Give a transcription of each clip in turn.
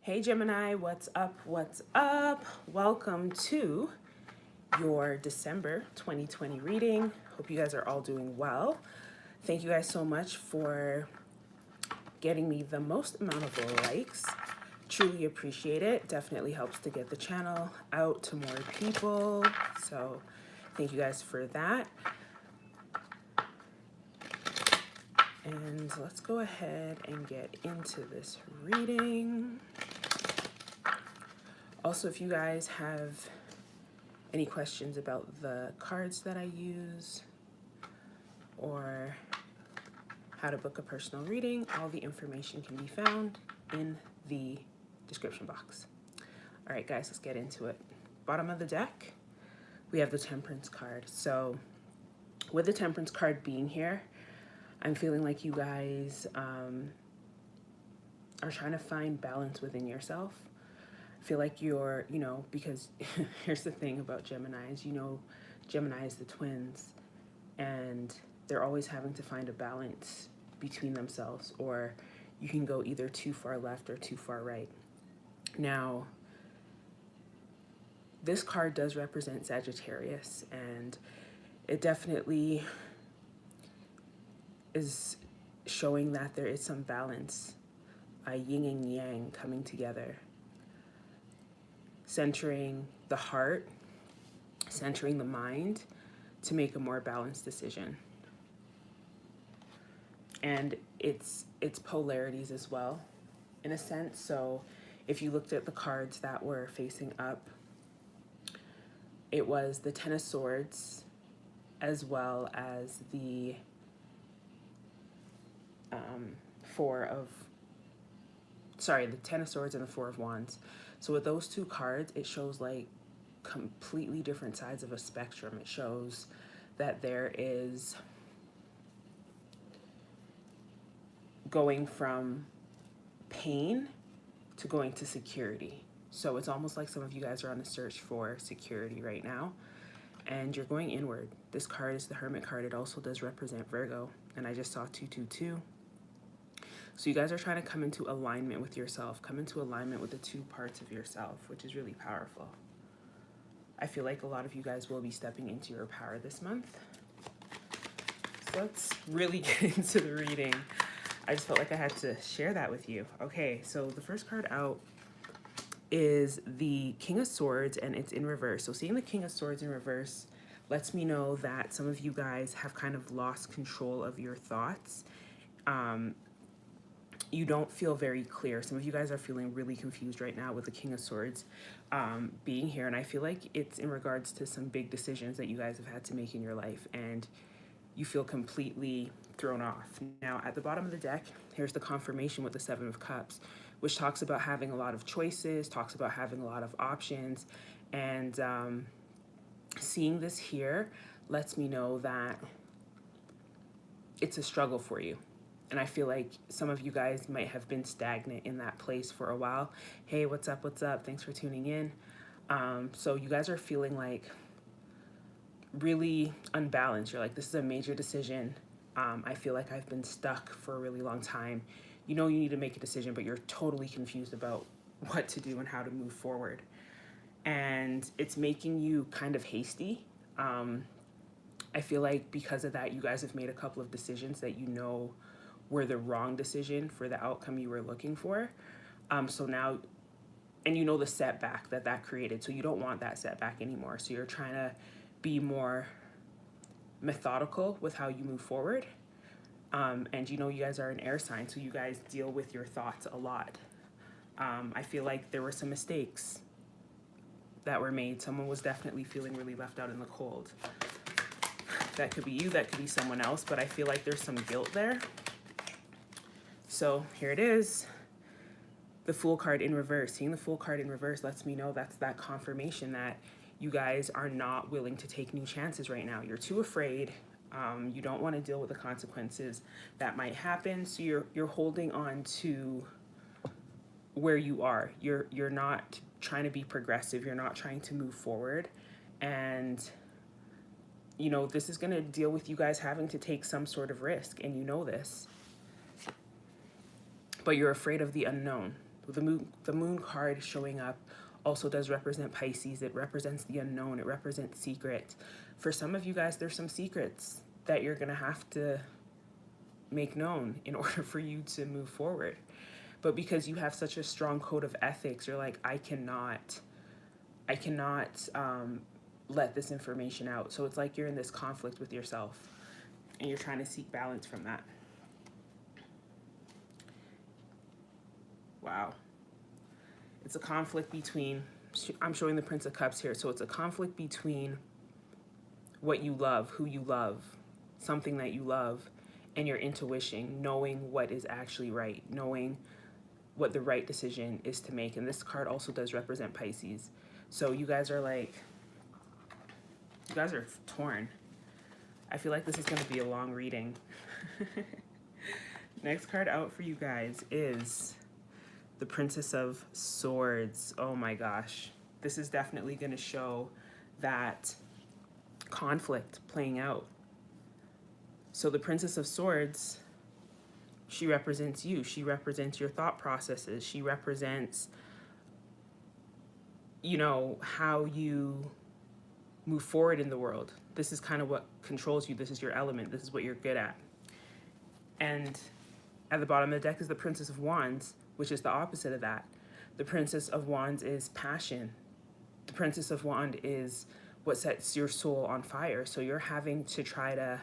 Hey Gemini, what's up? What's up? Welcome to your December 2020 reading. Hope you guys are all doing well. Thank you guys so much for getting me the most amount of likes. Truly appreciate it. Definitely helps to get the channel out to more people. So thank you guys for that. And let's go ahead and get into this reading. Also, if you guys have any questions about the cards that I use or how to book a personal reading, all the information can be found in the description box. All right, guys, let's get into it. Bottom of the deck, we have the Temperance card. So with the Temperance card being here, I'm feeling like you guys are trying to find balance within yourself. Feel like you're, because here's the thing about Geminis, Gemini is the twins, and they're always having to find a balance between themselves, or you can go either too far left or too far right. Now, this card does represent Sagittarius, and it definitely is showing that there is some balance, a yin and yang coming together. Centering the heart, centering the mind to make a more balanced decision. And it's polarities as well, in a sense. So if you looked at the cards that were facing up, it was the Ten of Swords as well as the the Ten of Swords and the Four of Wands. So with those two cards, it shows like completely different sides of a spectrum. It shows that there is going from pain to going to security. So it's almost like some of you guys are on a search for security right now, and you're going inward. This card is the Hermit card. It also does represent Virgo, and I just saw 222. So you guys are trying to come into alignment with yourself, come into alignment with the two parts of yourself, which is really powerful. I feel like a lot of you guys will be stepping into your power this month. So let's really get into the reading. I just felt like I had to share that with you. Okay, so the first card out is the King of Swords, and it's in reverse. So seeing the King of Swords in reverse lets me know that some of you guys have kind of lost control of your thoughts. You don't feel very clear. Some of you guys are feeling really confused right now with the King of Swords being here. And I feel like it's in regards to some big decisions that you guys have had to make in your life, and you feel completely thrown off. Now, at the bottom of the deck, here's the confirmation with the Seven of Cups, which talks about having a lot of choices, talks about having a lot of options. And seeing this here lets me know that it's a struggle for you. And I feel like some of you guys might have been stagnant in that place for a while. Hey, what's up? What's up? Thanks for tuning in. So you guys are feeling like really unbalanced. You're like, this is a major decision. I feel like I've been stuck for a really long time. You know you need to make a decision, but you're totally confused about what to do and how to move forward. And it's making you kind of hasty. I feel like because of that, you guys have made a couple of decisions that you know were the wrong decision for the outcome you were looking for. So now, and you know the setback that created, so you don't want that setback anymore. So you're trying to be more methodical with how you move forward. And you guys are an air sign, so you guys deal with your thoughts a lot. I feel like there were some mistakes that were made. Someone was definitely feeling really left out in the cold. That could be you, that could be someone else, but I feel like there's some guilt there. So here it is, the Fool card in reverse. Seeing the Fool card in reverse lets me know that's that confirmation that you guys are not willing to take new chances right now. You're too afraid. You don't want to deal with the consequences that might happen. So you're holding on to where you are. You're not trying to be progressive. You're not trying to move forward. And this is going to deal with you guys having to take some sort of risk, and you know this. But you're afraid of the unknown. The moon card showing up also does represent Pisces. It represents the unknown. It represents secrets. For some of you guys, there's some secrets that you're going to have to make known in order for you to move forward. But because you have such a strong code of ethics, you're like, I cannot let this information out. So it's like you're in this conflict with yourself and you're trying to seek balance from that. Wow. It's a conflict between, I'm showing the Prince of Cups here. So it's a conflict between what you love, who you love, something that you love, and your intuition, knowing what is actually right, knowing what the right decision is to make. And this card also does represent Pisces. So you guys are like, you guys are torn. I feel like this is going to be a long reading. Next card out for you guys is the Princess of Swords. Oh my gosh. This is definitely going to show that conflict playing out. So the Princess of Swords, she represents you. She represents your thought processes. She represents, you know, how you move forward in the world. This is kind of what controls you. This is your element. This is what you're good at. And at the bottom of the deck is the Princess of Wands, which is the opposite of that. The Princess of Wands is passion. The Princess of Wands is what sets your soul on fire. So you're having to try to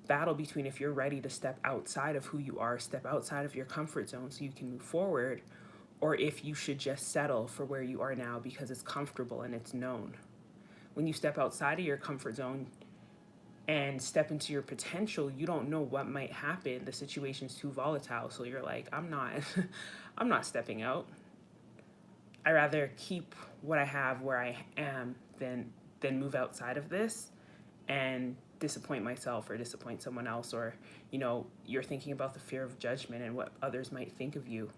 battle between if you're ready to step outside of who you are, step outside of your comfort zone so you can move forward, or if you should just settle for where you are now because it's comfortable and it's known. When you step outside of your comfort zone and step into your potential, you don't know what might happen. The situation's too volatile. So you're like, I'm not stepping out. I rather keep what I have where I am than move outside of this and disappoint myself or disappoint someone else. Or, you know, you're thinking about the fear of judgment and what others might think of you.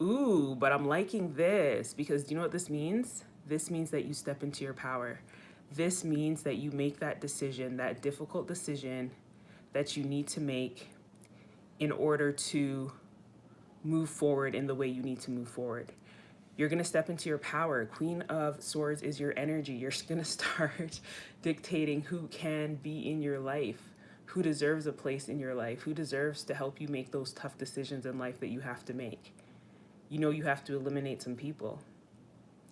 Ooh, but I'm liking this because do you know what this means? This means that you step into your power. This means that you make that decision, that difficult decision that you need to make in order to move forward in the way you need to move forward. You're going to step into your power. Queen of Swords is your energy. You're going to start dictating who can be in your life, who deserves a place in your life, who deserves to help you make those tough decisions in life that you have to make. You know you have to eliminate some people.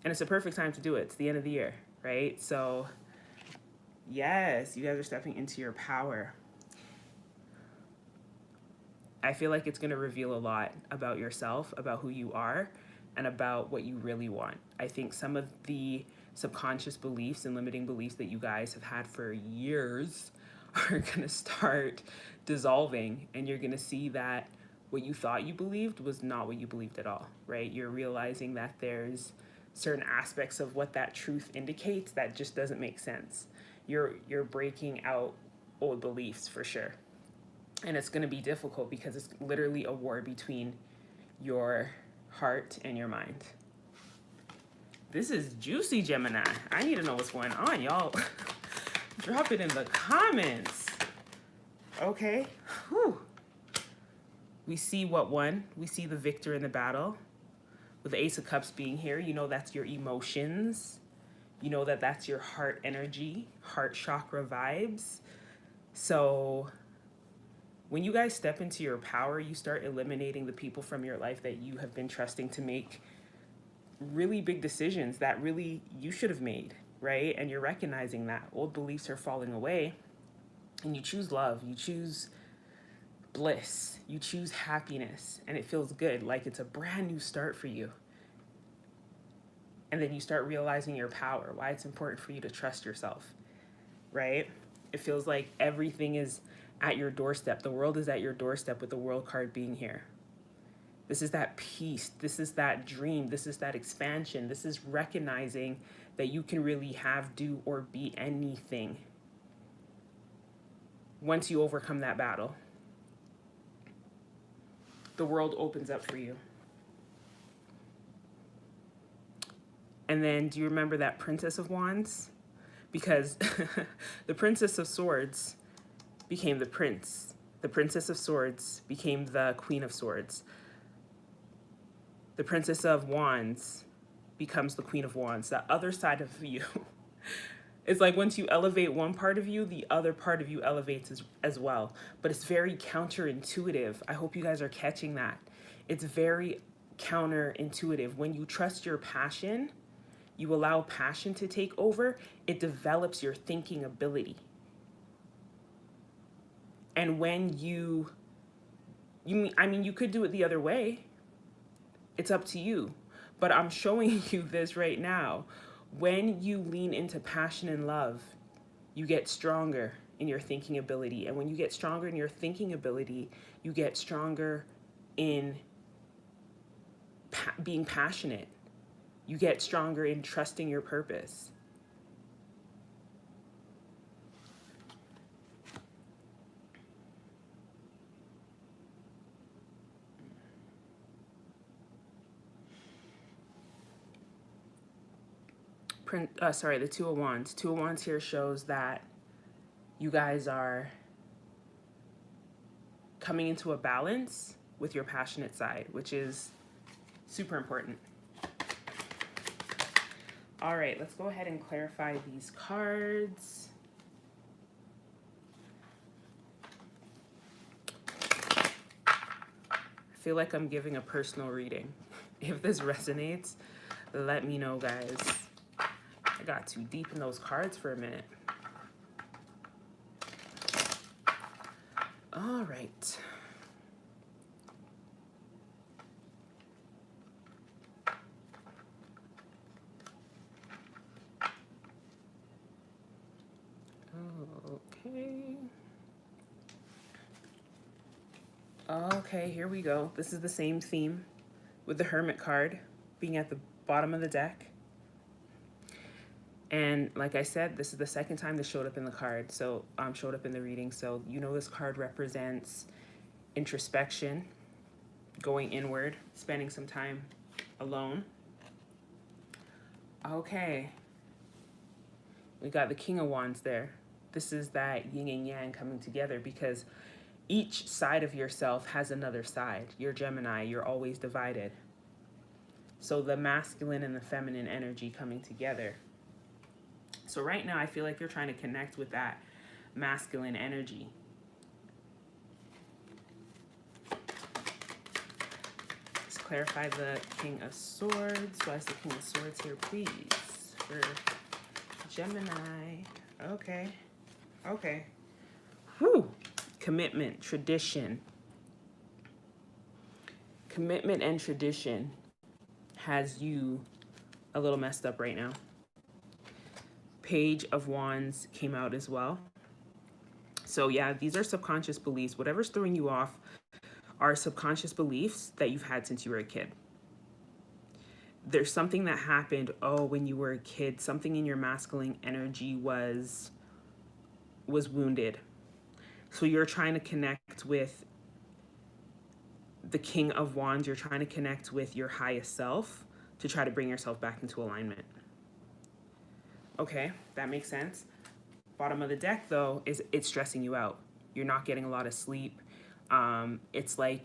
And it's a perfect time to do it. It's the end of the year, right? So, yes, you guys are stepping into your power. I feel like it's going to reveal a lot about yourself, about who you are, and about what you really want. I think some of the subconscious beliefs and limiting beliefs that you guys have had for years are going to start dissolving, and you're going to see that what you thought you believed was not what you believed at all, right? You're realizing that there's certain aspects of what that truth indicates that just doesn't make sense. You're breaking out old beliefs for sure. And it's going to be difficult because it's literally a war between your heart and your mind. This is juicy, Gemini. I need to know what's going on, y'all. Drop it in the comments. Okay. Whew. We see what won. We see the victor in the battle. With the Ace of Cups being here, you know that's your emotions. You know that that's your heart energy, heart chakra vibes. So when you guys step into your power, you start eliminating the people from your life that you have been trusting to make really big decisions that really you should have made, right? And you're recognizing that old beliefs are falling away and you choose love, you choose bliss, you choose happiness, and it feels good, like it's a brand new start for you. And then you start realizing your power, why it's important for you to trust yourself, right? It feels like everything is at your doorstep. The world is at your doorstep with the World card being here. This is that peace. This is that dream. This is that expansion. This is recognizing that you can really have, do, or be anything once you overcome that battle. The world opens up for you. And then do you remember that Princess of Wands? Because the Princess of Swords became the prince The Princess of Swords became the Queen of Swords. The Princess of Wands becomes the Queen of Wands. That other side of you. It's like once you elevate one part of you, the other part of you elevates as well. But it's very counterintuitive. I hope you guys are catching that. It's very counterintuitive. When you trust your passion, you allow passion to take over, it develops your thinking ability. And when you could do it the other way. It's up to you. But I'm showing you this right now. When you lean into passion and love, you get stronger in your thinking ability. And when you get stronger in your thinking ability, you get stronger in being passionate. You get stronger in trusting your purpose. The Two of Wands. Two of Wands here shows that you guys are coming into a balance with your passionate side, which is super important. All right, let's go ahead and clarify these cards. I feel like I'm giving a personal reading. If this resonates, let me know, guys. I got too deep in those cards for a minute. All right. Okay. Okay, here we go. This is the same theme with the Hermit card being at the bottom of the deck. And like I said, this is the second time this showed up in the card, so showed up in the reading. So you know this card represents introspection, going inward, spending some time alone. Okay. We got the King of Wands there. This is that yin and yang coming together, because each side of yourself has another side. You're Gemini, you're always divided. So the masculine and the feminine energy coming together. So right now, I feel like you're trying to connect with that masculine energy. Let's clarify the King of Swords. Why is the King of Swords here, please? For Gemini. Okay. Okay. Whew. Commitment, tradition. Commitment and tradition has you a little messed up right now. Page of Wands came out as well. So yeah, these are subconscious beliefs. Whatever's throwing you off are subconscious beliefs that you've had since you were a kid. There's something that happened, when you were a kid, something in your masculine energy was wounded. So you're trying to connect with the King of Wands. You're trying to connect with your highest self to try to bring yourself back into alignment. Okay, that makes sense. Bottom of the deck, though, is it's stressing you out. You're not getting a lot of sleep. It's like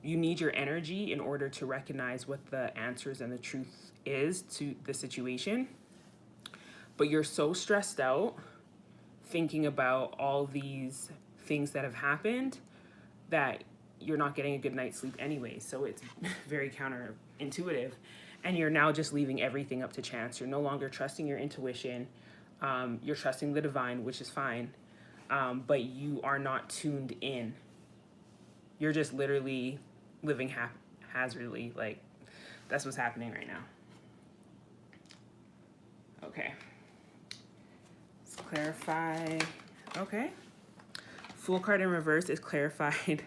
you need your energy in order to recognize what the answers and the truth is to the situation. But you're so stressed out thinking about all these things that have happened that you're not getting a good night's sleep anyway. So it's very counterintuitive. And you're now just leaving everything up to chance. You're no longer trusting your intuition. You're trusting the divine, which is fine. But you are not tuned in. You're just literally living haphazardly. Like, that's what's happening right now. Okay. Let's clarify. Okay. Fool card in reverse is clarified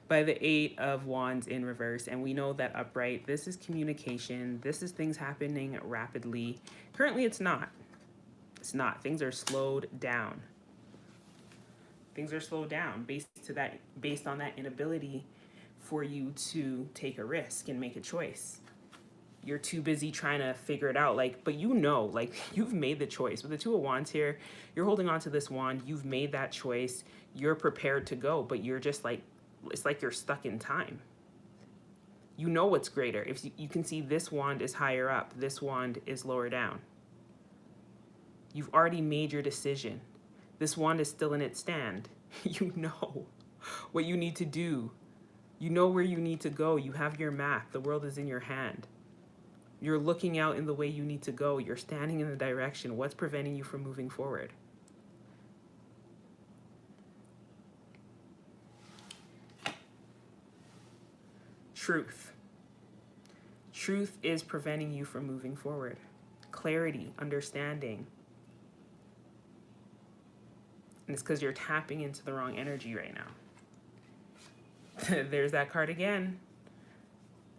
by the Eight of Wands in reverse. And we know that upright, this is communication. This is things happening rapidly. Currently, it's not. It's not. Things are slowed down. Things are slowed down based on that inability for you to take a risk and make a choice. you're too busy trying to figure it out. Like, but you know, like you've made the choice. With the Two of Wands here, you're holding on to this wand. You've made that choice. You're prepared to go, but you're just like, it's like you're stuck in time. You know what's greater. If you can see this wand is higher up, this wand is lower down. You've already made your decision. This wand is still in its stand. You know what you need to do. You know where you need to go. You have your map. The world is in your hand. You're looking out in the way you need to go. You're standing in the direction. What's preventing you from moving forward? Truth. Truth is preventing you from moving forward. Clarity, understanding. And it's because you're tapping into the wrong energy right now. There's that card again.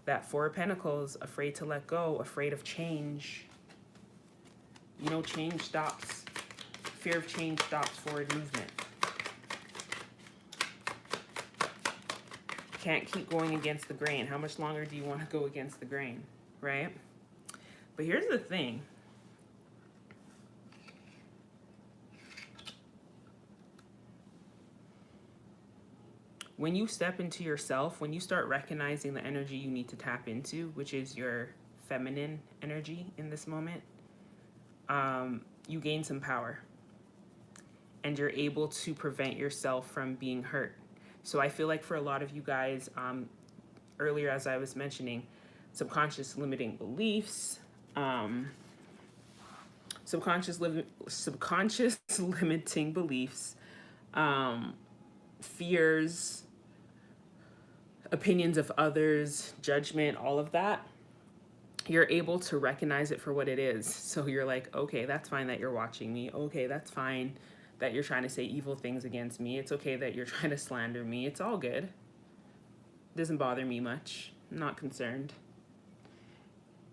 That Four of Pentacles, afraid to let go, afraid of change. You know, change stops. Fear of change stops forward movement. Can't keep going against the grain. How much longer do you want to go against the grain, right? But here's the thing. When you step into yourself, when you start recognizing the energy you need to tap into, which is your feminine energy in this moment, you gain some power. And you're able to prevent yourself from being hurt. So I feel like for a lot of you guys, earlier as I was mentioning, subconscious limiting beliefs, subconscious limiting beliefs, fears, opinions of others, judgment, all of that, you're able to recognize it for what it is. So you're like, okay, that's fine that you're watching me. Okay, that's fine that you're trying to say evil things against me. It's okay that you're trying to slander me. It's all good. It doesn't bother me much. I'm not concerned.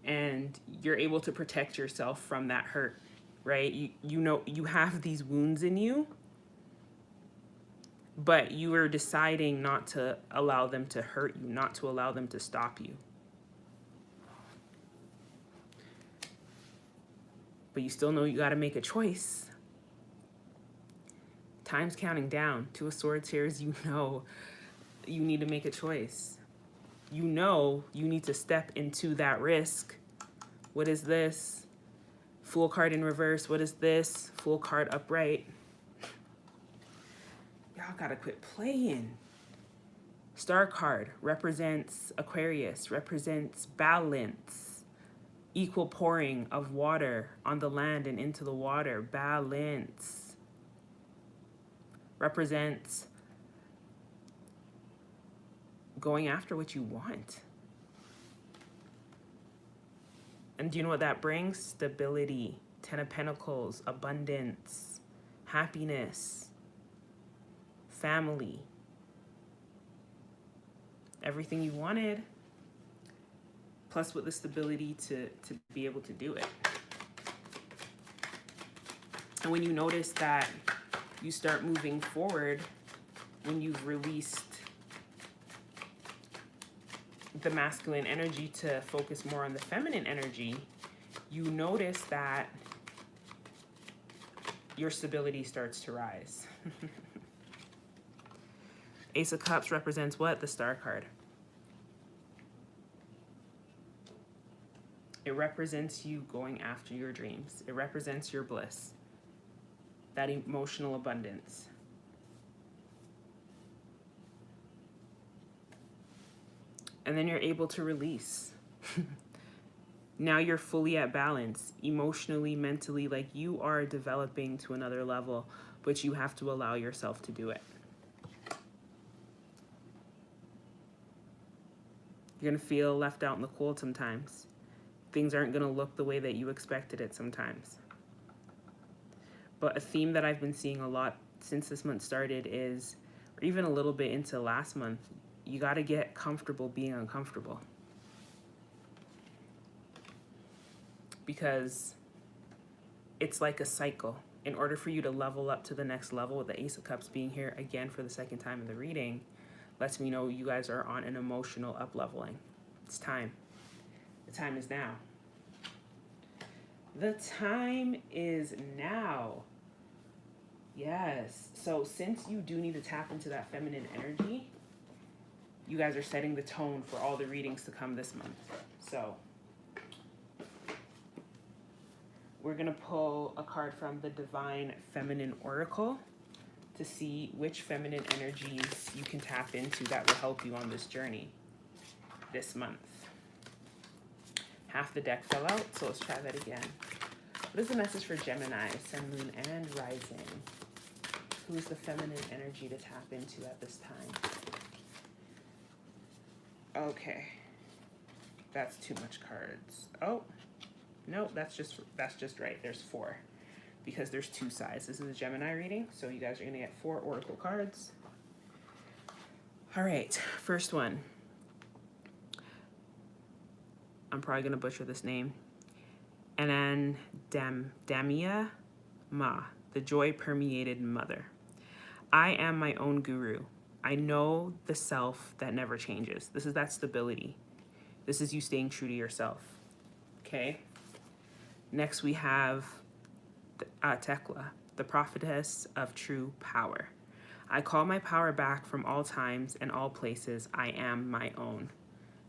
And you're able to protect yourself from that hurt, right? You know, you have these wounds in you, but you are deciding not to allow them to hurt you, not to allow them to stop you. But you still know you got to make a choice. Time's counting down. Two of Swords here is, you know, you need to make a choice. You know you need to step into that risk. What is this? Fool card in reverse. What is this? Fool card upright. Y'all gotta quit playing. Star card represents Aquarius, represents balance, equal pouring of water on the land and into the water, balance. Represents going after what you want. And do you know what that brings? Stability, Ten of Pentacles, abundance, happiness, family, everything you wanted, plus with the stability to be able to do it. And when you notice that you start moving forward, when you've released the masculine energy to focus more on the feminine energy, you notice that your stability starts to rise. Ace of Cups represents what? The Star card. It represents you going after your dreams. It represents your bliss, that emotional abundance. And then you're able to release. Now you're fully at balance, emotionally, mentally, like you are developing to another level, but you have to allow yourself to do it. You're gonna feel left out in the cold sometimes. Things aren't gonna look the way that you expected it sometimes. But a theme that I've been seeing a lot since this month started is, or even a little bit into last month, you gotta get comfortable being uncomfortable. Because it's like a cycle. In order for you to level up to the next level, with the Ace of Cups being here again for the second time in the reading, lets me know you guys are on an emotional up-leveling. It's time. The time is now. The time is now. Yes. So since you do need to tap into that feminine energy, you guys are setting the tone for all the readings to come this month. So we're going to pull a card from the Divine Feminine Oracle to see which feminine energies you can tap into that will help you on this journey this month. Half the deck fell out, so let's try that again. What is the message for Gemini, Sun, Moon, and Rising? Who's the feminine energy to tap into at this time? Okay. That's too much cards. Oh, no, that's just right. There's 4 because there's 2 sides. This is a Gemini reading, so you guys are going to get 4 oracle cards. All right, first one. I'm probably going to butcher this name. Damia Ma, the joy-permeated mother. I am my own guru. I know the self that never changes. This is that stability. This is you staying true to yourself. Okay? Next we have Tekla, the prophetess of true power. I call my power back from all times and all places. I am my own.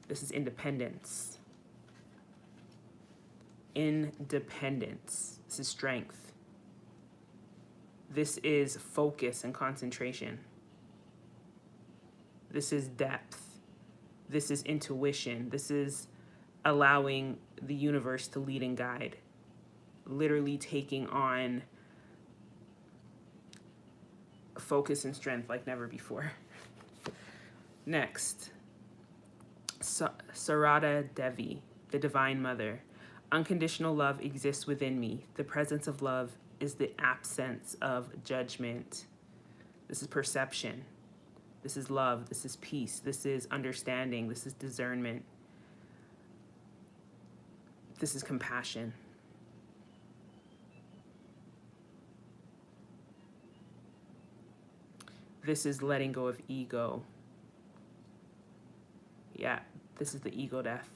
This is independence. Independence. This is strength. This is focus and concentration. This is depth. This is intuition. This is allowing the universe to lead and guide. Literally taking on focus and strength like never before. Next, Sarada Devi, the Divine Mother. Unconditional love exists within me. The presence of love is the absence of judgment. This is perception. This is love. This is peace. This is understanding. This is discernment. This is compassion. This is letting go of ego. Yeah, this is the ego death.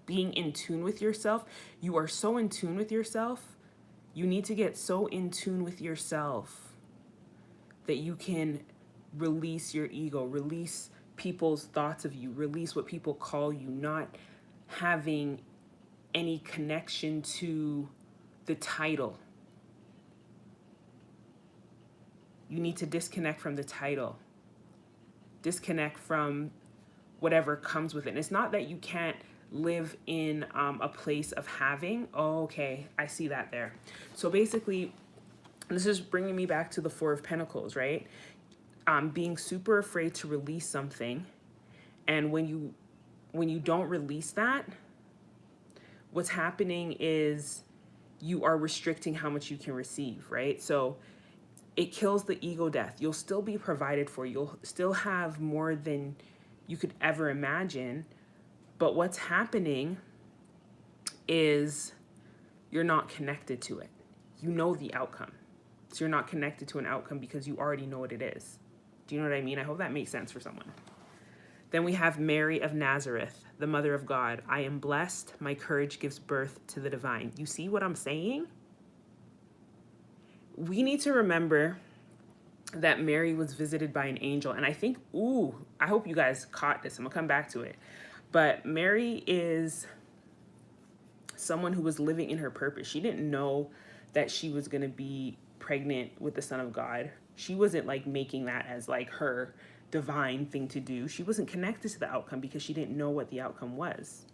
Being in tune with yourself. You are so in tune with yourself. You need to get so in tune with yourself that you can release your ego, release people's thoughts of you, release what people call you, not having any connection to the title. You need to disconnect from the title. Disconnect from whatever comes with it. And it's not that you can't live in a place of having. Oh, okay, I see that there. So basically, this is bringing me back to the 4 of Pentacles, right? Being super afraid to release something. And when you don't release that, what's happening is you are restricting how much you can receive, right? So it kills the ego death. You'll still be provided for. You'll still have more than you could ever imagine. But what's happening is you're not connected to it. You know the outcome. So you're not connected to an outcome because you already know what it is. Do you know what I mean? I hope that makes sense for someone. Then we have Mary of Nazareth, the Mother of God. I am blessed. My courage gives birth to the divine. You see what I'm saying? We need to remember that Mary was visited by an angel. And I think, I hope you guys caught this. I'm going to come back to it. But Mary is someone who was living in her purpose. She didn't know that she was going to be pregnant with the Son of God. She wasn't like making that as like her divine thing to do. She wasn't connected to the outcome because she didn't know what the outcome was.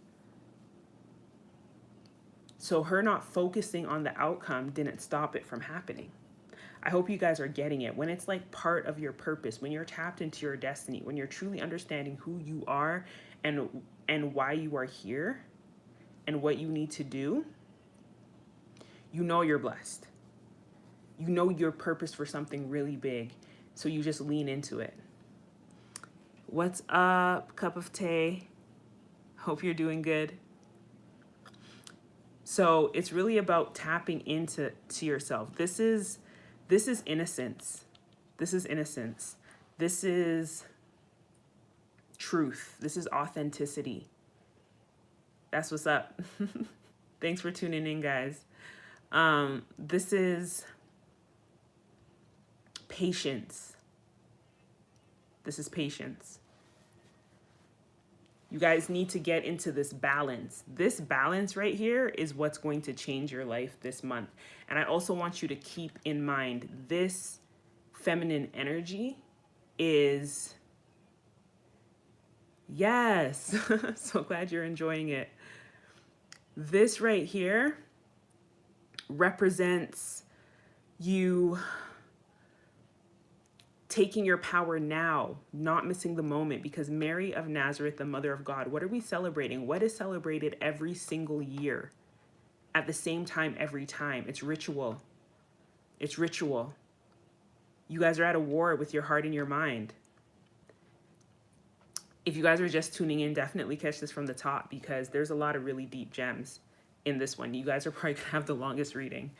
So her not focusing on the outcome didn't stop it from happening. I hope you guys are getting it. When it's like part of your purpose, when you're tapped into your destiny, when you're truly understanding who you are and why you are here and what you need to do, you know you're blessed. You know your purpose for something really big, so you just lean into it. What's up, cup of tea? Hope you're doing good. So it's really about tapping into yourself. This is innocence. This is innocence. This is truth. This is authenticity. That's what's up. Thanks for tuning in, guys. This is patience. This is patience. You guys need to get into this balance. This balance right here is what's going to change your life this month. And I also want you to keep in mind this feminine energy is, yes, so glad you're enjoying it. This right here represents you taking your power now, not missing the moment, because Mary of Nazareth, the Mother of God, what are we celebrating? What is celebrated every single year at the same time every time? It's ritual. It's ritual. You guys are at a war with your heart and your mind. If you guys are just tuning in, definitely catch this from the top because there's a lot of really deep gems in this one. You guys are probably gonna have the longest reading.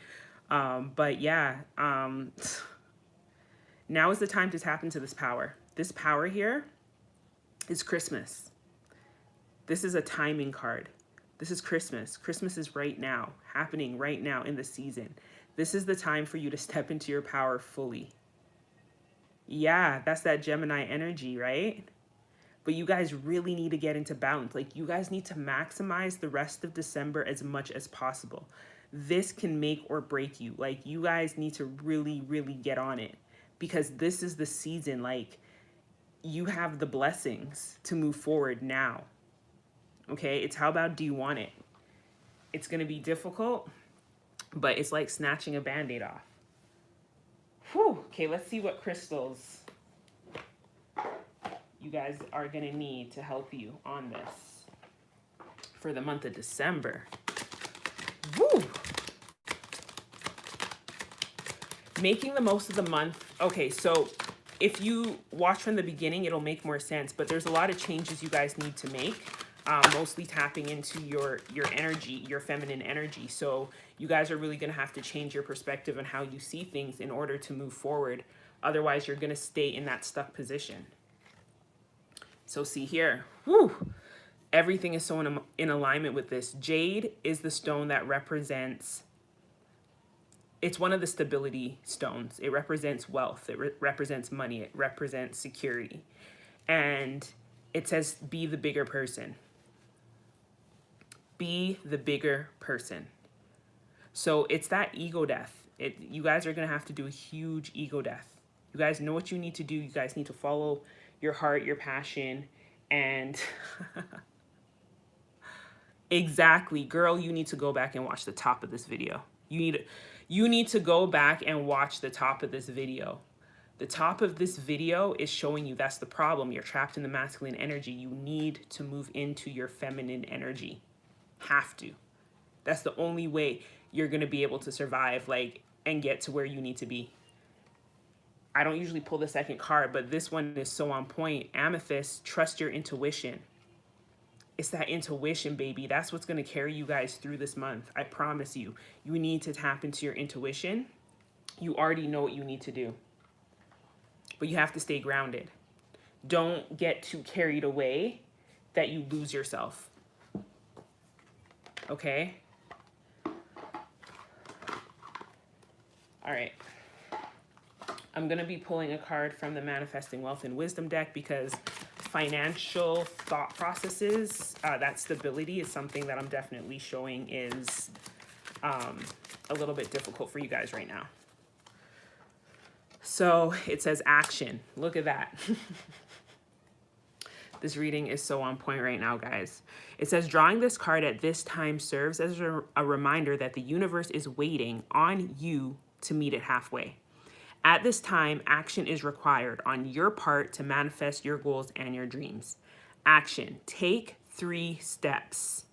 But yeah, now is the time to tap into this power. This power here is Christmas. This is a timing card. This is Christmas. Christmas is right now, happening right now in the season. This is the time for you to step into your power fully. Yeah, that's that Gemini energy, right? But you guys really need to get into balance. Like, you guys need to maximize the rest of December as much as possible. This can make or break you. Like, you guys need to really, really get on it because this is the season. Like, you have the blessings to move forward now. Okay, it's how about do you want it? It's going to be difficult, but it's like snatching a Band-Aid off. Whew. Okay, let's see what crystals you guys are going to need to help you on this for the month of December. Woo! Making the most of the month. Okay, so if you watch from the beginning, it'll make more sense, but there's a lot of changes you guys need to make, mostly tapping into your energy, your feminine energy. So you guys are really going to have to change your perspective on how you see things in order to move forward. Otherwise, you're going to stay in that stuck position. So see here, whoo, everything is so in alignment with this. Jade is the stone that represents, it's one of the stability stones. It represents wealth. It represents money. It represents security. And it says, be the bigger person. Be the bigger person. So it's that ego death. You guys are going to have to do a huge ego death. You guys know what you need to do. You guys need to follow your heart, your passion, and exactly, girl, you need to go back and watch the top of this video. You need to go back and watch the top of this video. The top of this video is showing you that's the problem. You're trapped in the masculine energy. You need to move into your feminine energy. Have to. That's the only way you're going to be able to survive, like, and get to where you need to be. I don't usually pull the second card, but this one is so on point. Amethyst, trust your intuition. It's that intuition, baby. That's what's going to carry you guys through this month. I promise you. You need to tap into your intuition. You already know what you need to do. But you have to stay grounded. Don't get too carried away that you lose yourself. Okay? All right. I'm going to be pulling a card from the Manifesting Wealth and Wisdom deck because financial thought processes, that stability is something that I'm definitely showing is a little bit difficult for you guys right now. So it says action. Look at that. This reading is so on point right now, guys. It says drawing this card at this time serves as a reminder that the universe is waiting on you to meet it halfway. At this time, action is required on your part to manifest your goals and your dreams. Action. Take 3 steps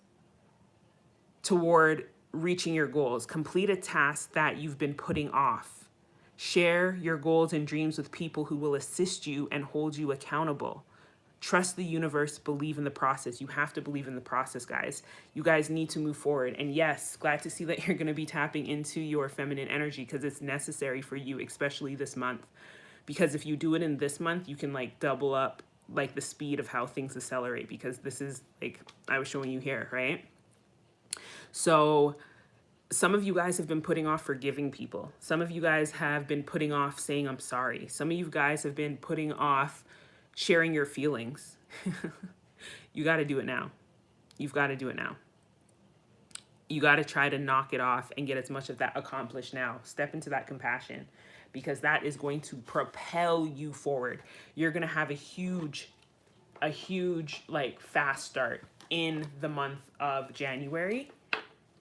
toward reaching your goals. Complete a task that you've been putting off. Share your goals and dreams with people who will assist you and hold you accountable. Trust the universe, believe in the process. You have to believe in the process, guys. You guys need to move forward. And yes, glad to see that you're going to be tapping into your feminine energy because it's necessary for you, especially this month. Because if you do it in this month, you can like double up like the speed of how things accelerate, because this is like I was showing you here, right? So some of you guys have been putting off forgiving people. Some of you guys have been putting off saying I'm sorry. Some of you guys have been putting off sharing your feelings. You got to do it now. You've got to do it now. You got to try to knock it off and get as much of that accomplished now. Step into that compassion, because that is going to propel you forward. You're going to have a huge like fast start in the month of January.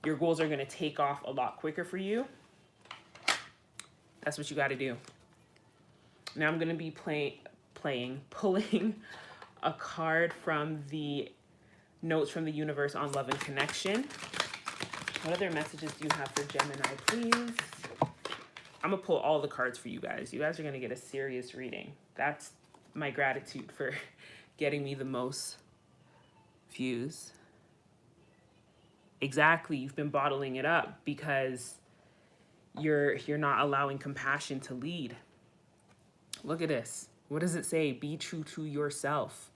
Your goals are going to take off a lot quicker for you. That's what you got to do. Now I'm going to be pulling a card from the Notes from the Universe on Love and Connection. What other messages do you have for Gemini, please? I'm going to pull all the cards for you guys. You guys are going to get a serious reading. That's my gratitude for getting me the most views. Exactly. You've been bottling it up because you're not allowing compassion to lead. Look at this. What does it say? Be true to yourself.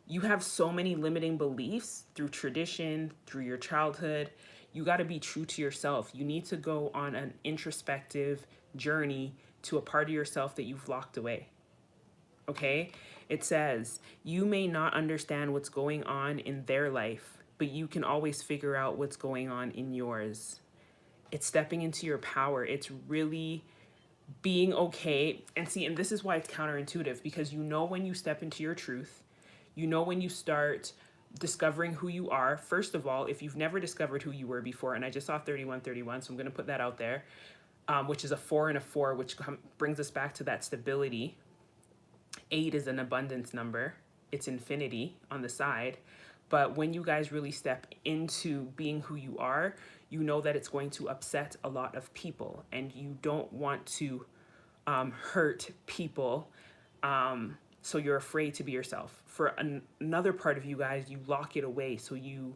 You have so many limiting beliefs through tradition, through your childhood. You got to be true to yourself. You need to go on an introspective journey to a part of yourself that you've locked away. Okay? It says, you may not understand what's going on in their life, but you can always figure out what's going on in yours. It's stepping into your power. It's really being okay. And see, and this is why it's counterintuitive, because you know when you step into your truth, you know when you start discovering who you are. First of all, if you've never discovered who you were before, and I just saw 3131, so I'm going to put that out there, which is a 4 and a 4, which brings us back to that stability. 8 is an abundance number. It's infinity on the side. But when you guys really step into being who you are, you know that it's going to upset a lot of people, and you don't want to hurt people. So you're afraid to be yourself. For another part of you guys, you lock it away so you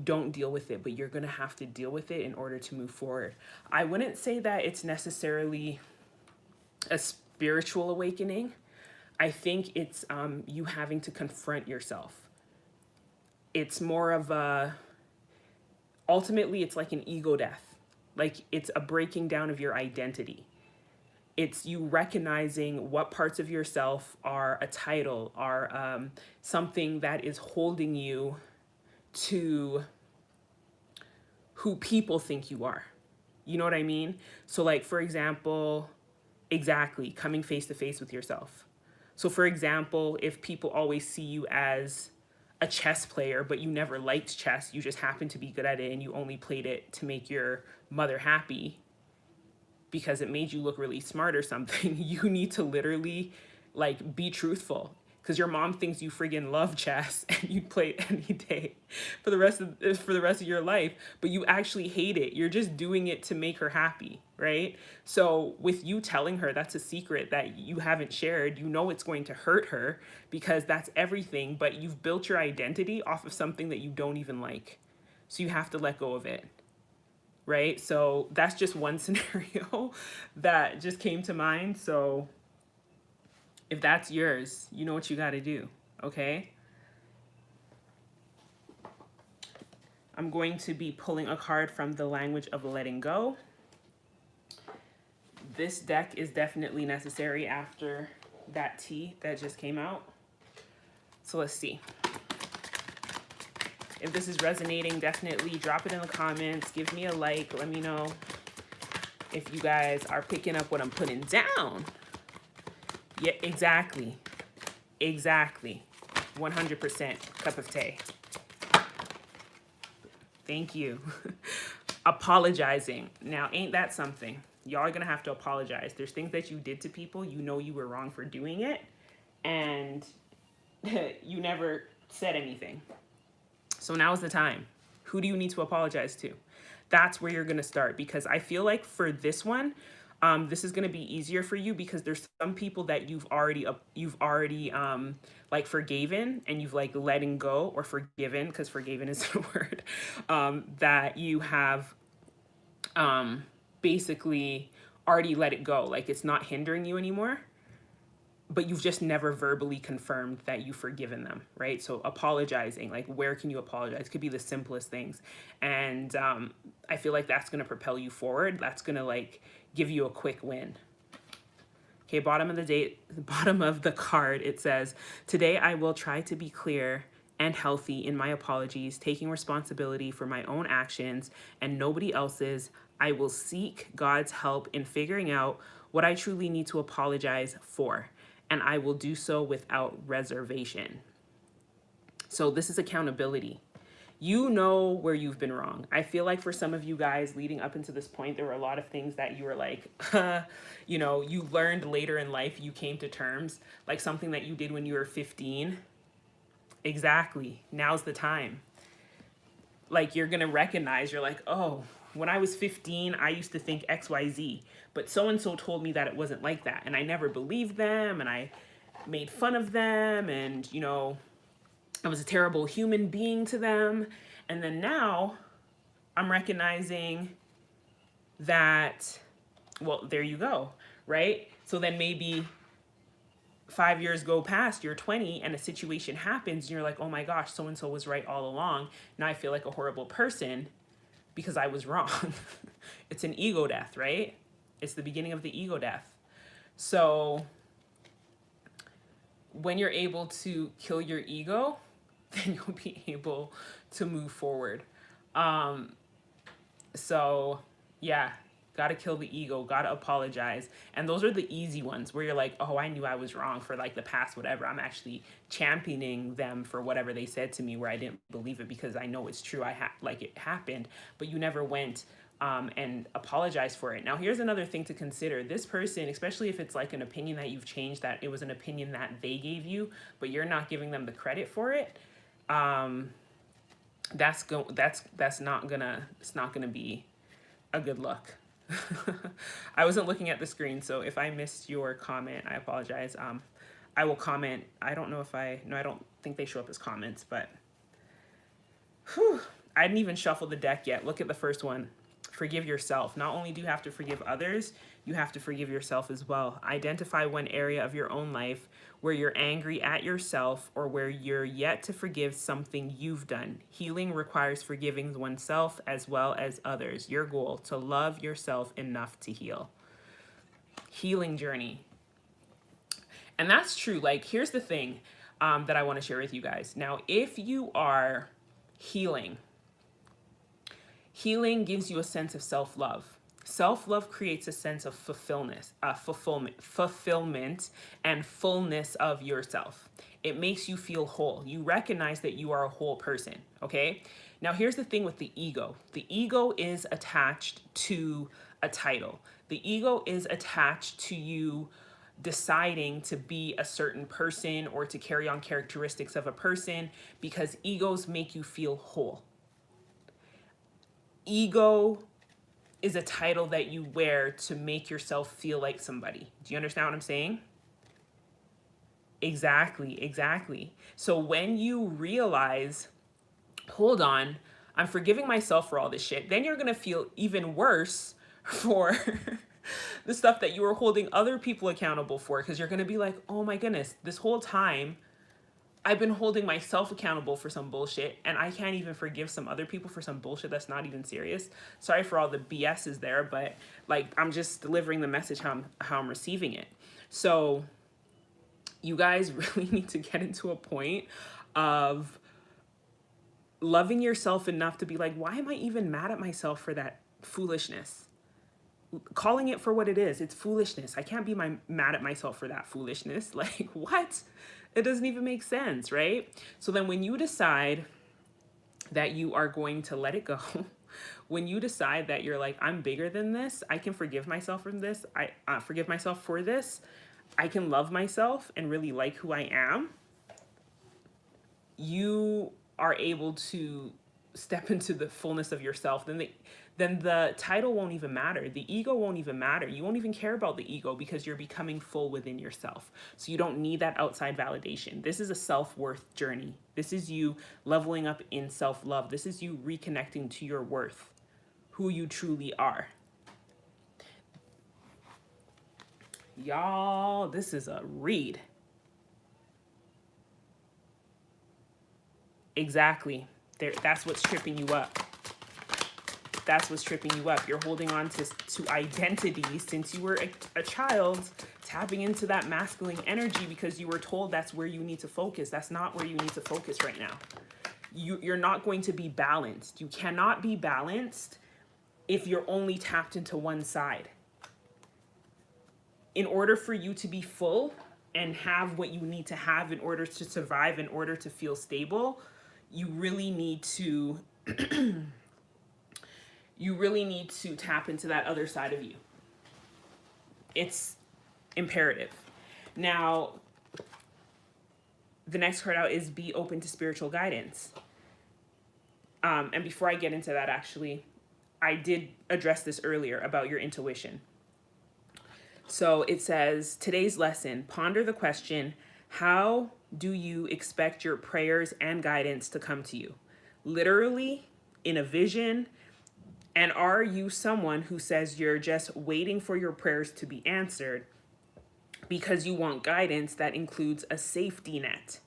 don't deal with it, but you're going to have to deal with it in order to move forward. I wouldn't say that it's necessarily a spiritual awakening. I think it's you having to confront yourself. It's more of ultimately it's like an ego death. Like it's a breaking down of your identity. It's you recognizing what parts of yourself are a title, are something that is holding you to who people think you are. You know what I mean? So like, for example, exactly, coming face to face with yourself. So for example, if people always see you as a chess player, but you never liked chess, you just happened to be good at it and you only played it to make your mother happy because it made you look really smart or something, you need to literally like be truthful, because your mom thinks you friggin' love chess and you play it any day for the rest of your life, but you actually hate it. You're just doing it to make her happy, right? So with you telling her that's a secret that you haven't shared, you know it's going to hurt her because that's everything, but you've built your identity off of something that you don't even like. So you have to let go of it, right? So that's just one scenario that just came to mind. So if that's yours, you know what you got to do, okay? I'm going to be pulling a card from the language of letting go. This deck is definitely necessary after that tea that just came out. So let's see. If this is resonating, definitely drop it in the comments. Give me a like. Let me know if you guys are picking up what I'm putting down. Yeah, exactly. Exactly. 100% cup of tea. Thank you. Apologizing. Now, ain't that something? Y'all are going to have to apologize. There's things that you did to people. You know you were wrong for doing it. And you never said anything. So now is the time. Who do you need to apologize to? That's where you're going to start. Because I feel like for this one, this is going to be easier for you because there's some people that you've already like forgiven and you've like letting go, or forgiven, because forgiven is the word, that you have basically already let it go. Like it's not hindering you anymore. but you've just never verbally confirmed that you've forgiven them, right? So apologizing, like where can you apologize? Could be the simplest things. And I feel like that's going to propel you forward. That's going to like give you a quick win. Okay, bottom of the card, it says, today I will try to be clear and healthy in my apologies, taking responsibility for my own actions and nobody else's. I will seek God's help in figuring out what I truly need to apologize for, and I will do so without reservation. So this is accountability. You know where you've been wrong. I feel like for some of you guys leading up into this point, there were a lot of things that you were like, you know, you learned later in life, you came to terms, like something that you did when you were 15. Exactly. Now's the time. Like you're going to recognize, you're like, oh, when I was 15, I used to think XYZ, but so-and-so told me that it wasn't like that. And I never believed them, and I made fun of them, and, you know, I was a terrible human being to them. And then now I'm recognizing that, well, there you go, right? So then maybe 5 years go past, you're 20 and a situation happens and you're like, oh my gosh, so-and-so was right all along. Now I feel like a horrible person because I was wrong. It's an ego death, right? It's the beginning of the ego death. So when you're able to kill your ego, then you'll be able to move forward. So yeah, gotta kill the ego, gotta apologize. And those are the easy ones where you're like, oh, I knew I was wrong for like the past, whatever. I'm actually championing them for whatever they said to me where I didn't believe it because I know it's true. Like it happened, but you never went and apologize for it. Now, here's another thing to consider. This person, especially if it's like an opinion that you've changed, that it was an opinion that they gave you, but you're not giving them the credit for it. It's not gonna be a good look. I wasn't looking at the screen, so if I missed your comment, I apologize. I will comment. I don't think they show up as comments, but I didn't even shuffle the deck yet. Look at the first one. Forgive yourself. Not only do you have to forgive others, you have to forgive yourself as well. Identify one area of your own life where you're angry at yourself or where you're yet to forgive something you've done. Healing requires forgiving oneself as well as others. Your goal, to love yourself enough to heal. Healing journey. And that's true. Like, here's the thing that I want to share with you guys. Now, if you are healing gives you a sense of self-love. Self-love creates a sense of fulfillment and fullness of yourself. It makes you feel whole. You recognize that you are a whole person, okay? Now, here's the thing with the ego. The ego is attached to a title. The ego is attached to you deciding to be a certain person or to carry on characteristics of a person because egos make you feel whole. Ego is a title that you wear to make yourself feel like somebody. Do you understand what I'm saying? Exactly. So when you realize, hold on, I'm forgiving myself for all this shit, then you're gonna feel even worse for the stuff that you were holding other people accountable for, because you're gonna be like, oh my goodness, this whole time I've been holding myself accountable for some bullshit, and I can't even forgive some other people for some bullshit that's not even serious. Sorry for all the BS is there, but like I'm just delivering the message how I'm receiving it. So you guys really need to get into a point of loving yourself enough to be like, why am I even mad at myself for that foolishness? Calling it for what it is. It's foolishness. I can't be mad at myself for that foolishness. Like, what? It doesn't even make sense, right? So then when you decide that you are going to let it go, when you decide that you're like, I'm bigger than this, I can forgive myself from this, I forgive myself for this, I can love myself and really like who I am, you are able to step into the fullness of yourself. Then the title won't even matter. The ego won't even matter. You won't even care about the ego because you're becoming full within yourself. So you don't need that outside validation. This is a self-worth journey. This is you leveling up in self-love. This is you reconnecting to your worth, who you truly are. Y'all, this is a read. Exactly. That's what's tripping you up. That's what's tripping you up. You're holding on to identity since you were a child, tapping into that masculine energy because you were told that's where you need to focus. That's not where you need to focus right now. You're not going to be balanced. You cannot be balanced if you're only tapped into one side. In order for you to be full and have what you need to have in order to survive, in order to feel stable, you really need to tap into that other side of you. It's imperative. Now, the next card out is be open to spiritual guidance. And before I get into that, actually, I did address this earlier about your intuition. So it says, today's lesson, ponder the question, how do you expect your prayers and guidance to come to you? Literally, in a vision? And are you someone who says you're just waiting for your prayers to be answered because you want guidance that includes a safety net?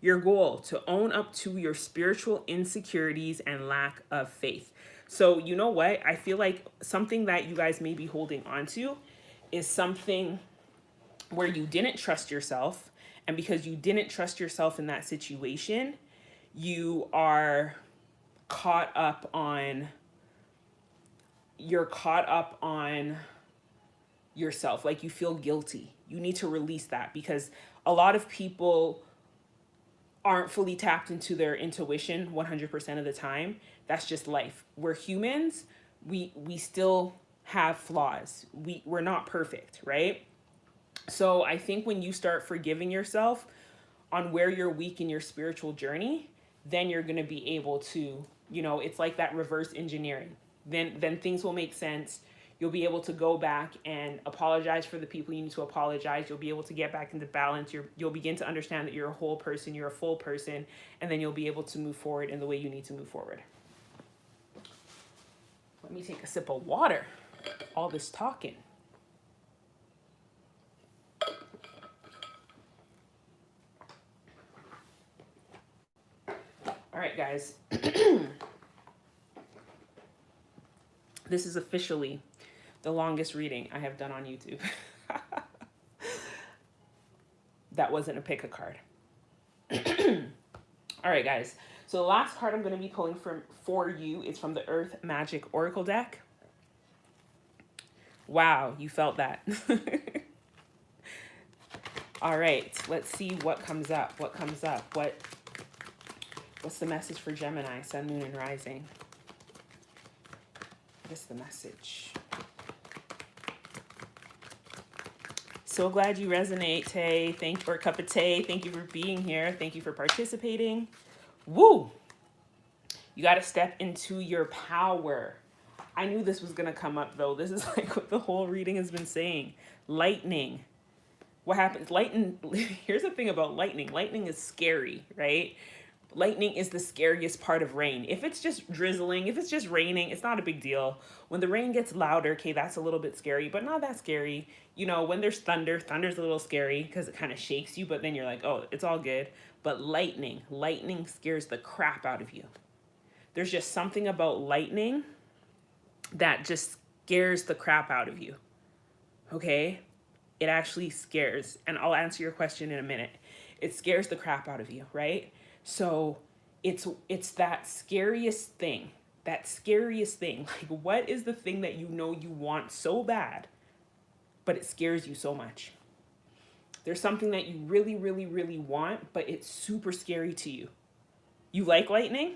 Your goal, to own up to your spiritual insecurities and lack of faith. So you know what? I feel like something that you guys may be holding on to is something where you didn't trust yourself. And because you didn't trust yourself in that situation, you are caught up on yourself. Like you feel guilty. You need to release that because a lot of people aren't fully tapped into their intuition 100% of the time. That's just life. We're humans. We still have flaws. We're not perfect, right? So I think when you start forgiving yourself on where you're weak in your spiritual journey, then you're going to be able to, it's like that reverse engineering. Then things will make sense. You'll be able to go back and apologize for the people you need to apologize. You'll be able to get back into balance. You'll begin to understand that you're a whole person, you're a full person, and then you'll be able to move forward in the way you need to move forward. Let me take a sip of water. All this talking. All right, guys. This is officially the longest reading I have done on YouTube. That wasn't a pick a card. All right, guys. So the last card I'm going to be pulling for you is from the Earth Magic Oracle deck. Wow, you felt that. All right, let's see what comes up. What's the message for Gemini, Sun, Moon, and Rising? What is the message? So glad you resonate, Tay. Or Cup of Tay. Thank you for being here. Thank you for participating. Woo! You got to step into your power. I knew this was going to come up, though. This is like what the whole reading has been saying. Lightning. What happens? Lightning. Here's the thing about lightning. Lightning is scary, right? Lightning is the scariest part of rain. If it's just drizzling, if it's just raining, it's not a big deal. When the rain gets louder, okay, that's a little bit scary, but not that scary. When there's thunder's a little scary because it kind of shakes you, but then you're like, oh, it's all good. But lightning scares the crap out of you. There's just something about lightning that just scares the crap out of you. Okay? It actually scares. And I'll answer your question in a minute. It scares the crap out of you, right? So it's that scariest thing. Like, what is the thing that you want so bad, but it scares you so much? There's something that you really, really, really want, but it's super scary to you. You like lightning?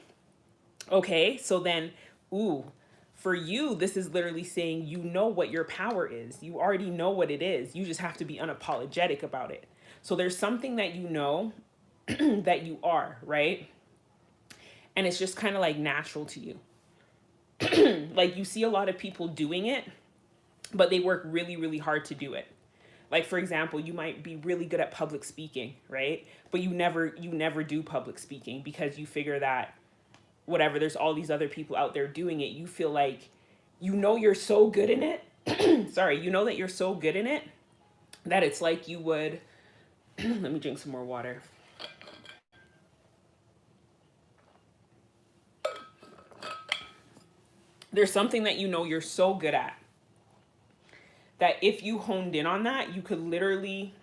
Okay, so then, for you, this is literally saying you know what your power is. You already know what it is. You just have to be unapologetic about it. So there's something that you know that you are, right? And it's just kind of like natural to you. Like you see a lot of people doing it, but they work really, really hard to do it. Like, for example, you might be really good at public speaking, right? But you never do public speaking because you figure that whatever, there's all these other people out there doing it. You feel like, you're so good in it. Sorry, you know that you're so good in it that it's like you would, let me drink some more water. There's something that you know you're so good at that if you honed in on that, you could literally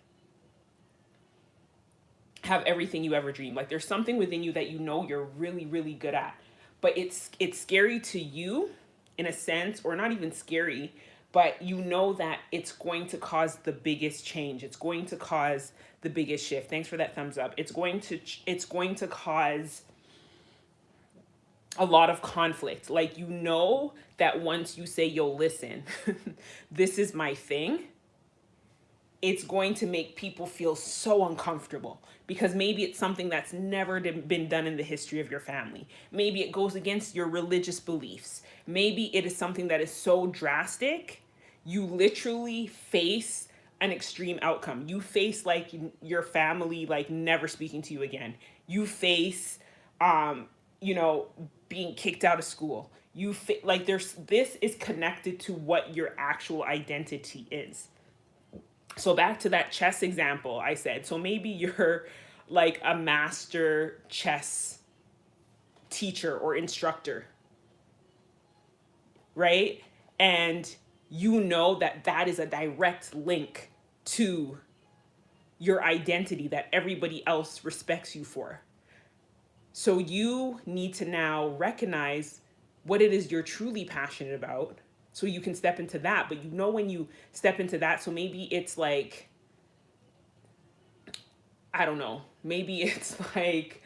have everything you ever dreamed. Like there's something within you that you know you're really, really good at. But it's scary to you in a sense, or not even scary, but you know that it's going to cause the biggest change. It's going to cause the biggest shift. Thanks for that thumbs up. It's going to cause a lot of conflict. Like you know that once you say, yo, listen, this is my thing, it's going to make people feel so uncomfortable because maybe it's something that's never been done in the history of your family. Maybe it goes against your religious beliefs. Maybe it is something that is so drastic, you literally face an extreme outcome. You face like your family like never speaking to you again. You face you know, being kicked out of school. Like this is connected to what your actual identity is. So back to that chess example I said. So maybe you're like a master chess teacher or instructor, right? And you know that that is a direct link to your identity that everybody else respects you for. So you need to now recognize what it is you're truly passionate about so you can step into that. But you know when you step into that, so maybe it's like, I don't know, maybe it's like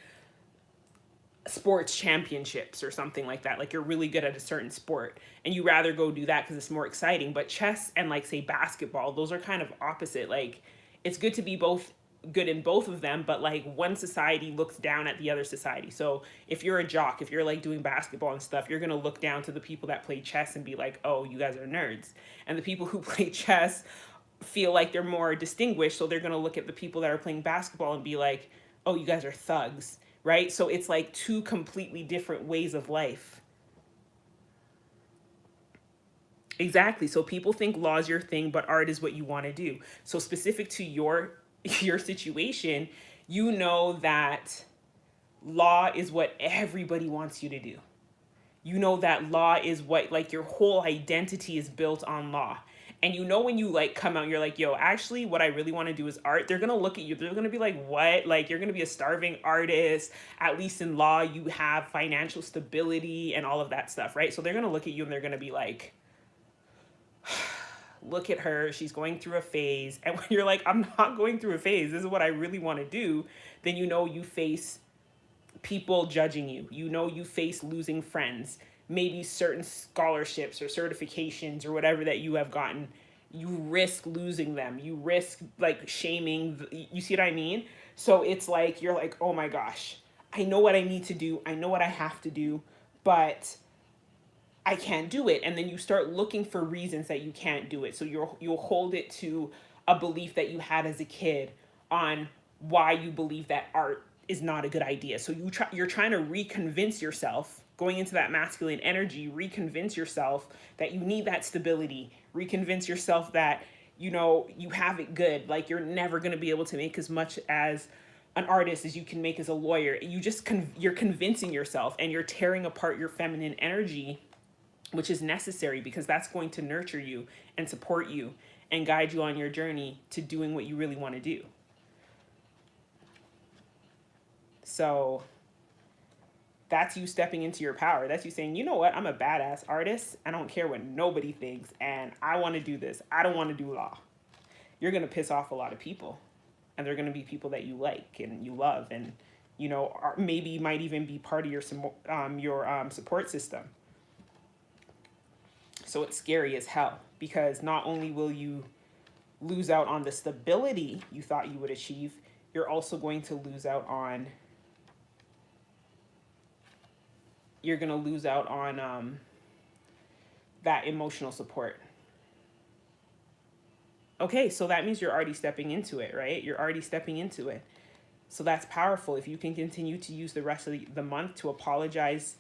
sports championships or something like that. Like you're really good at a certain sport and you rather go do that because it's more exciting. But chess and like say basketball, those are kind of opposite. Like it's good to be both good in both of them, but like one society looks down at the other society. So if you're a jock, if you're like doing basketball and stuff, you're going to look down to the people that play chess and be like, oh, you guys are nerds. And the people who play chess feel like they're more distinguished, so they're going to look at the people that are playing basketball and be like, oh, you guys are thugs, right? So it's like two completely different ways of life. Exactly. So people think law is your thing, but art is what you want to do. So specific to your situation, you know that law is what everybody wants you to do. You know that law is what, like, your whole identity is built on law. And you know when you like come out and you're like, yo, actually what I really want to do is art, they're gonna look at you, they're gonna be like, what? Like you're gonna be a starving artist. At least in law you have financial stability and all of that stuff, right? So they're gonna look at you and they're gonna be like, look at her, she's going through a phase. And when you're like, I'm not going through a phase, this is what I really want to do, then you know you face people judging you. You know you face losing friends, maybe certain scholarships or certifications or whatever that you have gotten. You risk losing them. You risk like shaming. You see what I mean? So it's like, you're like, oh my gosh, I know what I need to do. I know what I have to do, but I can't do it. And then you start looking for reasons that you can't do it. So you'll hold it to a belief that you had as a kid on why you believe that art is not a good idea. So you're trying to reconvince yourself, going into that masculine energy, reconvince yourself that you need that stability, reconvince yourself that, you know, you have it good. Like you're never going to be able to make as much as an artist as you can make as a lawyer. You're convincing yourself, and you're tearing apart your feminine energy, which is necessary because that's going to nurture you and support you and guide you on your journey to doing what you really want to do. So that's you stepping into your power. That's you saying, you know what, I'm a badass artist. I don't care what nobody thinks, and I want to do this. I don't want to do law. You're going to piss off a lot of people, and they're going to be people that you like and you love, and, you know, maybe might even be part of your support system. So it's scary as hell because not only will you lose out on the stability you thought you would achieve, you're also going to lose out on that emotional support. Okay, so that means you're already stepping into it, right? You're already stepping into it. So that's powerful. If you can continue to use the rest of the month to apologize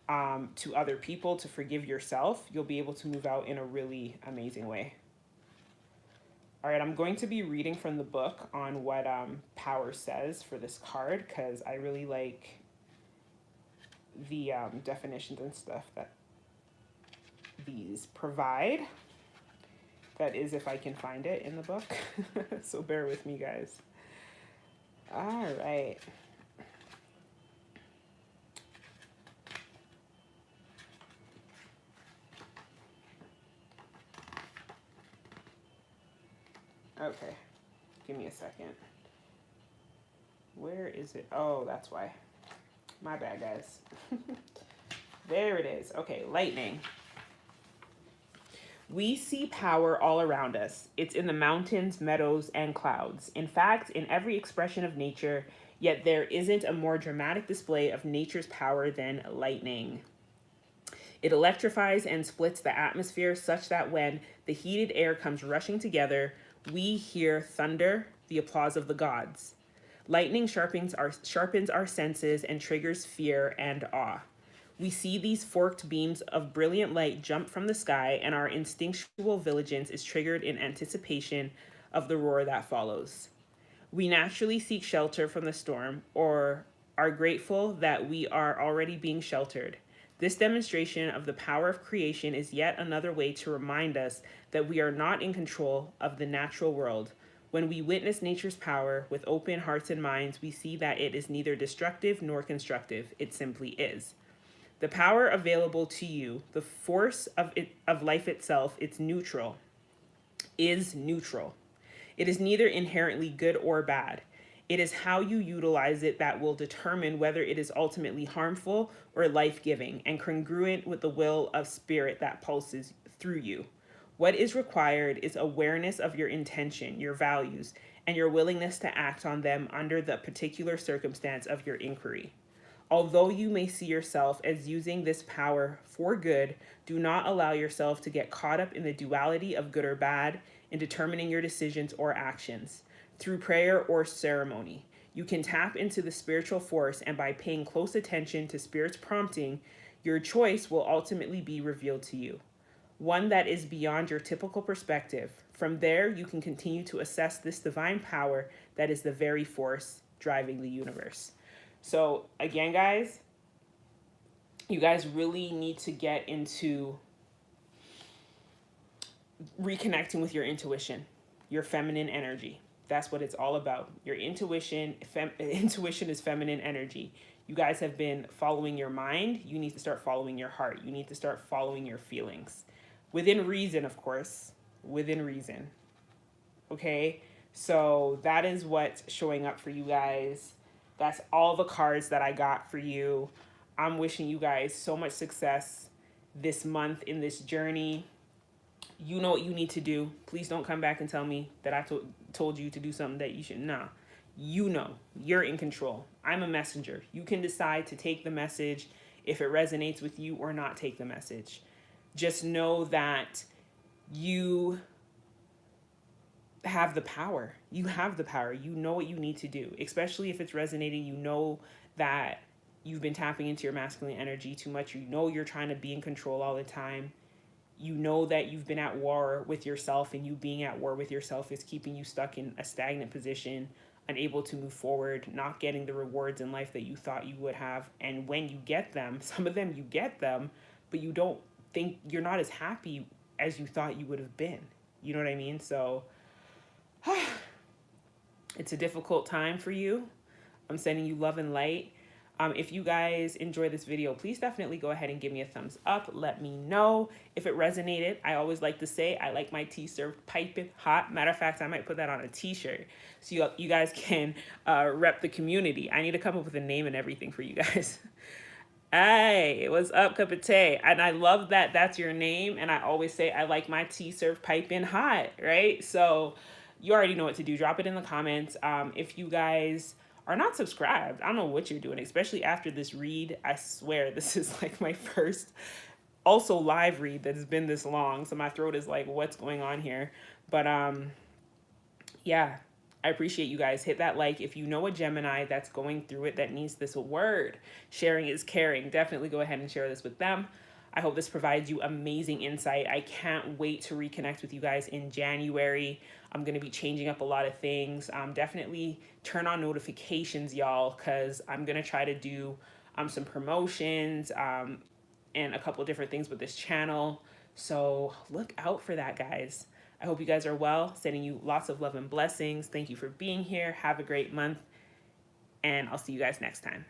to other people, to forgive yourself, you'll be able to move out in a really amazing way. All right, I'm going to be reading from the book on what power says for this card, because I really like the definitions and stuff that these provide. That is, if I can find it in the book. So bear with me, guys. All right. Okay, give me a second. Where is it? Oh, that's why. My bad, guys. There it is. Okay, lightning. We see power all around us. It's in the mountains, meadows, and clouds. In fact, in every expression of nature, yet there isn't a more dramatic display of nature's power than lightning. It electrifies and splits the atmosphere such that when the heated air comes rushing together, we hear thunder, the applause of the gods. Lightning sharpens our senses and triggers fear and awe. We see these forked beams of brilliant light jump from the sky, and our instinctual vigilance is triggered in anticipation of the roar that follows. We naturally seek shelter from the storm, or are grateful that we are already being sheltered. This demonstration of the power of creation is yet another way to remind us that we are not in control of the natural world. When we witness nature's power with open hearts and minds, we see that it is neither destructive nor constructive. It simply is. The power available to you, the force of life itself, is neutral. It is neither inherently good or bad. It is how you utilize it that will determine whether it is ultimately harmful or life-giving and congruent with the will of spirit that pulses through you. What is required is awareness of your intention, your values, and your willingness to act on them under the particular circumstance of your inquiry. Although you may see yourself as using this power for good, do not allow yourself to get caught up in the duality of good or bad in determining your decisions or actions. Through prayer or ceremony, you can tap into the spiritual force, and by paying close attention to Spirit's prompting, your choice will ultimately be revealed to you, one that is beyond your typical perspective. From there, you can continue to assess this divine power that is the very force driving the universe. So again, guys, you guys really need to get into reconnecting with your intuition, your feminine energy. That's what it's all about. Your intuition, intuition is feminine energy. You guys have been following your mind. You need to start following your heart. You need to start following your feelings. Within reason, of course. Within reason. Okay? So that is what's showing up for you guys. That's all the cards that I got for you. I'm wishing you guys so much success this month in this journey. You know what you need to do. Please don't come back and tell me that I told you to do something that you shouldn't. Nah, you know, you're in control. I'm a messenger. You can decide to take the message if it resonates with you or not take the message. Just know that you have the power. You have the power. You know what you need to do, especially if it's resonating. You know that you've been tapping into your masculine energy too much. You know you're trying to be in control all the time. You know that you've been at war with yourself, and you being at war with yourself is keeping you stuck in a stagnant position, unable to move forward, not getting the rewards in life that you thought you would have. And when you get them, some of them you get them, but you don't think, you're not as happy as you thought you would have been. You know what I mean? So it's a difficult time for you. I'm sending you love and light. If you guys enjoy this video, please definitely go ahead and give me a thumbs up. Let me know if it resonated. I always like to say I like my tea served piping hot. Matter of fact, I might put that on a t-shirt so you guys can rep the community. I need to come up with a name and everything for you guys. Hey, what's up, cup of tea? And I love that that's your name. And I always say I like my tea served piping hot, right? So you already know what to do. Drop it in the comments. If you guys are not subscribed, I don't know what you're doing, especially after this read. I swear this is like my first also live read that has been this long. So my throat is like, what's going on here? But yeah, I appreciate you guys. Hit that like. If you know a Gemini that's going through it, that needs this word, sharing is caring, definitely go ahead and share this with them. I hope this provides you amazing insight. I can't wait to reconnect with you guys in January. I'm going to be changing up a lot of things. Definitely turn on notifications, y'all, because I'm going to try to do some promotions and a couple of different things with this channel. So look out for that, guys. I hope you guys are well. Sending you lots of love and blessings. Thank you for being here. Have a great month. And I'll see you guys next time.